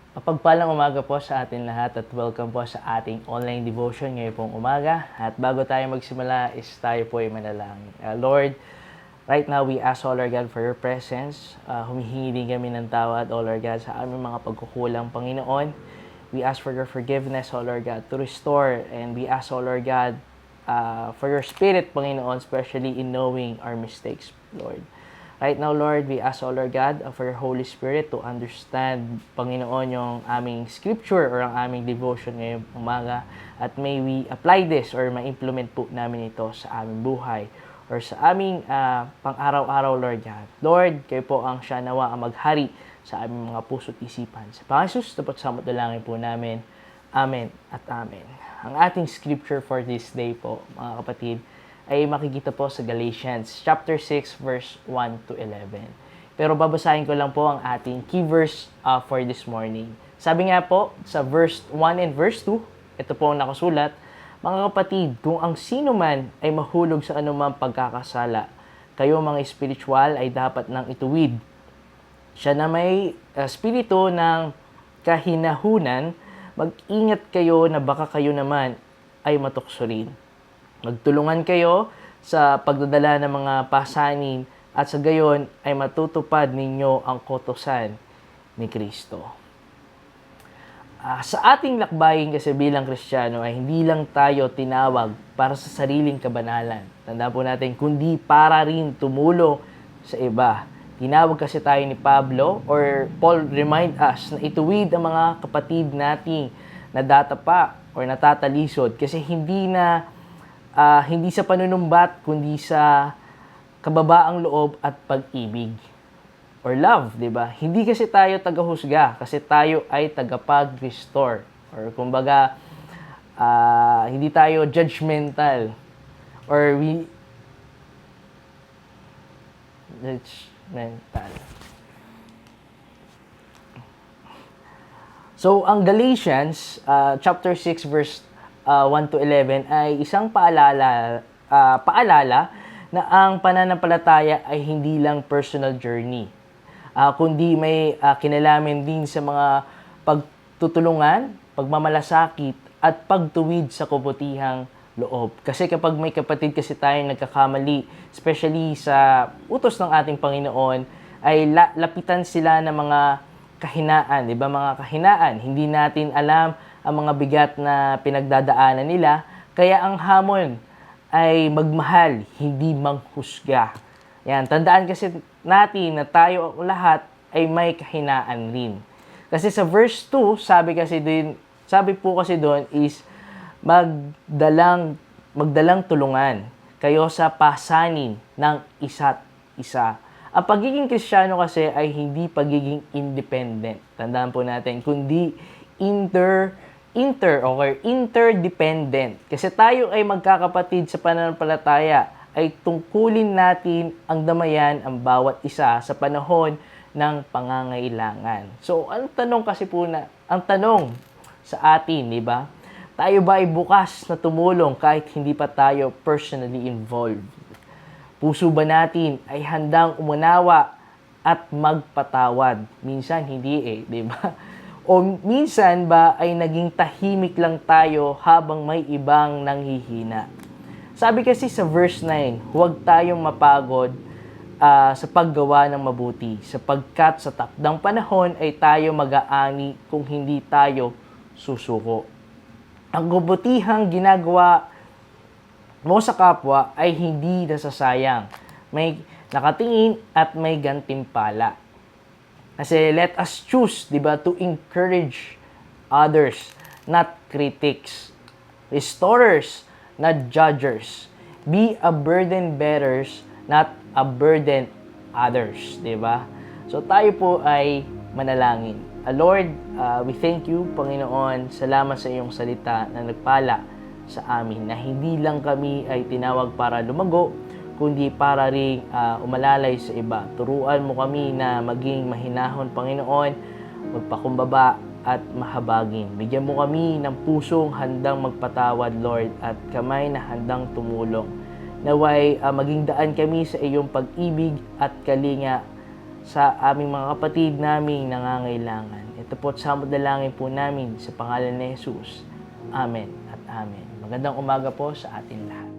Mapagpalang umaga po sa atin lahat at welcome po sa ating online devotion ngayon pong umaga. At bago tayo magsimula is tayo po ay manalangin. Lord, right now we ask, O Lord God, for your presence. Humihingi din kami ng tawad, O Lord God, sa aming mga pagkukulang, Panginoon. We ask for your forgiveness, O Lord God, to restore. And we ask, O Lord God, for your spirit, Panginoon, especially in knowing our mistakes, Lord. Right now, Lord, we ask, O Lord God, for your Holy Spirit to understand, Panginoon, yung aming scripture or ang aming devotion ngayong umaga. At may we apply this or ma-implement po namin ito sa aming buhay or sa aming pang-araw-araw, Lord God. Lord, kayo po ang siya nawa ang maghari sa aming mga puso't isipan. Sa Panginoon, dapat samot dalangin po namin. Amen at amen. Ang ating scripture for this day po, mga kapatid, ay makikita po sa Galatians chapter 6 verse 1 to 11. Pero babasahin ko lang po ang ating key verse for this morning. Sabi nga po sa verse 1 and verse 2, ito po ang nakasulat, mga kapatid, kung ang sino man ay mahulog sa anumang pagkakasala, kayo mga espiritual ay dapat nang ituwid. Siya na may espiritu ng kahinahunan, mag-ingat kayo na baka kayo naman ay matukso rin. Magtulungan kayo sa pagdadala ng mga pasanin at sa gayon ay matutupad ninyo ang kautusan ni Kristo. Sa ating lakbayin kasi bilang Kristiyano ay hindi lang tayo tinawag para sa sariling kabanalan. Tandaan po natin, kundi para rin tumulong sa iba. Tinawag kasi tayo ni Pablo or Paul remind us na ituwid ang mga kapatid nating nadatapa or natatalisod kasi hindi sa panunumbat, kundi sa kababaang loob at pag-ibig. Or love, di ba? Hindi kasi tayo tagahusga, kasi tayo ay tagapag-restore. Or kumbaga, hindi tayo judgmental. Or judgmental. So, ang Galatians, chapter 6, verse 1 to 11 ay isang paalala na ang pananampalataya ay hindi lang personal journey, kundi may kinalaman din sa mga pagtutulungan, pagmamalasakit at pagtuwid sa kabutihang loob. Kasi kapag may kapatid kasi tayong nagkakamali, especially sa utos ng ating Panginoon, ay lapitan sila ng mga kahinaan, di ba? Mga kahinaan, hindi natin alam ang mga bigat na pinagdadaanan nila, kaya ang hamon ay magmahal, hindi manghusga. Yan, tandaan kasi natin na tayo lahat ay may kahinaan rin. Kasi sa verse 2, sabi po kasi doon is magdalang tulungan kayo sa pasanin ng isa't isa. Ang pagiging Kristiyano kasi ay hindi pagiging independent. Tandaan po natin, kundi interdependent. Kasi tayo ay magkakapatid sa pananampalataya, ay tungkulin natin ang damayan ang bawat isa sa panahon ng pangangailangan. So, ang tanong sa atin, di ba? Tayo ba ay bukas na tumulong kahit hindi pa tayo personally involved? Puso ba natin ay handang umunawa at magpatawad? Minsan hindi di ba? O minsan ba ay naging tahimik lang tayo habang may ibang nanghihina? Sabi kasi sa verse 9, huwag tayong mapagod sa paggawa ng mabuti, sapagkat sa takdang panahon ay tayo mag-aani kung hindi tayo susuko. Ang kabutihang ginagawa mo sa kapwa ay hindi nasasayang. May nakatingin at may gantimpala. Kasi let us choose, di ba, to encourage others, not critics. Restorers, not judgers. Be a burden bearers, not a burden others, di ba? So tayo po ay manalangin. Lord, we thank you, Panginoon. Salamat sa iyong salita na nagpala sa amin na hindi lang kami ay tinawag para lumago, kundi para ring umalalay sa iba. Turuan mo kami na maging mahinahon, Panginoon, magpakumbaba at mahabagin. Bigyan mo kami ng pusong handang magpatawad, Lord, at kamay na handang tumulong. Naway maging daan kami sa iyong pag-ibig at kalinga sa aming mga kapatid naming nangangailangan. Ito po at samot dalangin po namin sa pangalan ni Jesus. Amen at Amen. Magandang umaga po sa atin lahat.